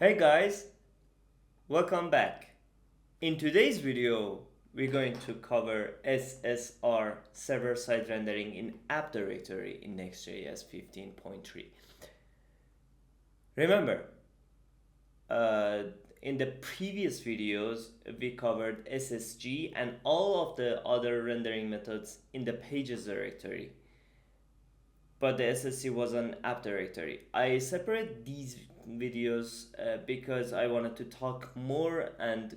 Hey guys, welcome back. In today's video, we're going to cover SSR server-side rendering in App Directory in Next.js 15.3. Remember, uh, in the previous videos, we covered SSG and all of the other rendering methods in the pages directory. But the SSC was an app directory. I separate these videos because I wanted to talk more and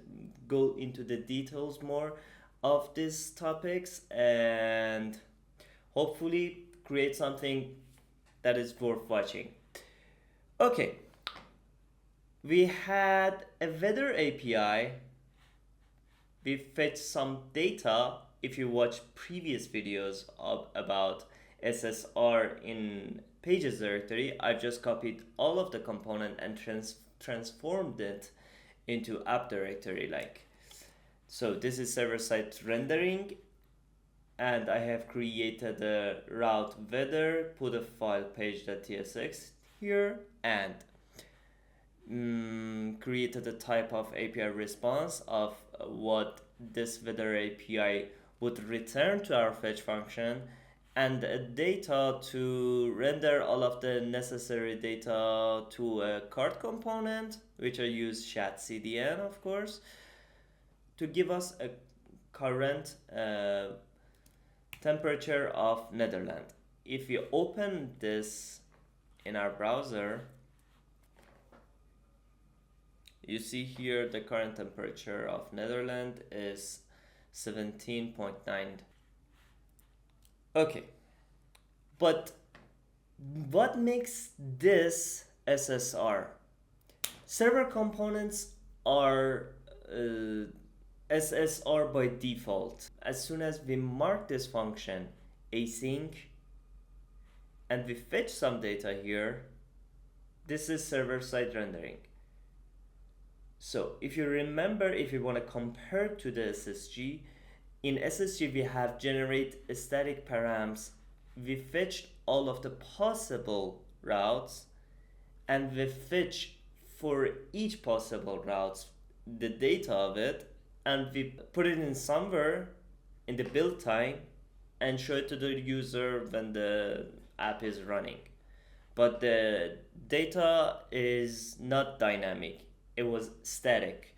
go into the details more of these topics and hopefully create something that is worth watching. Okay, we had a weather API. We fetched some data. If you watch previous videos about SSR in pages directory, I've just copied all of the component and transformed it into app directory like. So this is server-side rendering, and I have created a route weather, put a file page.tsx here, and created a type of API response of what this weather API would return to our fetch function, and data to render all of the necessary data to a card component, which I use chat-cdn, of course, to give us a current temperature of Netherlands. If you open this in our browser, you see here the current temperature of Netherlands is 17.9. Okay, but what makes this SSR? Server components are SSR by default. As soon as we mark this function async and we fetch some data here, this is server-side rendering. So if you remember, if you want to compare to the SSG, in SSG we have generate static params. We fetched all of the possible routes and we fetch for each possible routes the data of it, and we put it in somewhere in the build time and show it to the user when the app is running. But the data is not dynamic, it was static.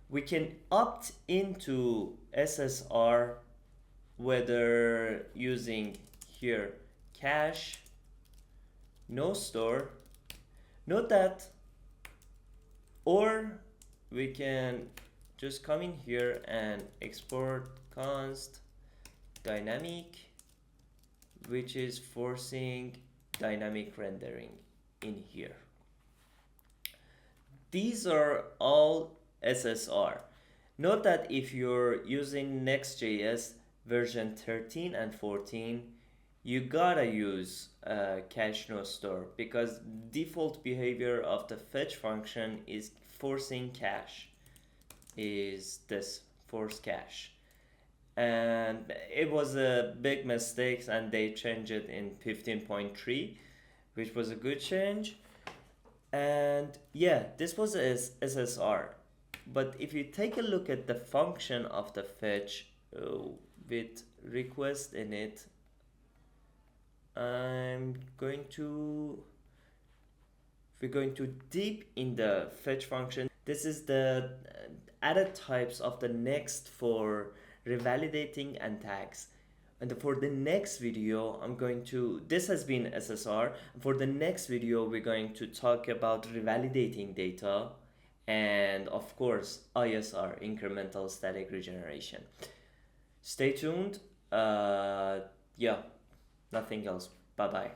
We can opt into SSR whether using here cache, no store, note that, or we can just come in here and export const dynamic, which is forcing dynamic rendering in here. These are all SSR. Note that if you're using Next.js version 13 and 14, you gotta use cache no store, because default behavior of the fetch function is forcing cache, is this force cache. And it was a big mistake and they changed it in 15.3, which was a good change. And yeah, this was SSR. But if you take a look at the function of the fetch with request in it, we're going to deep in the fetch function. This is the added types of the next for revalidating and tags. And for the next video, this has been SSR. For the next video, we're going to talk about revalidating data and of course, ISR, incremental static regeneration. Stay tuned. Yeah, nothing else. Bye-bye.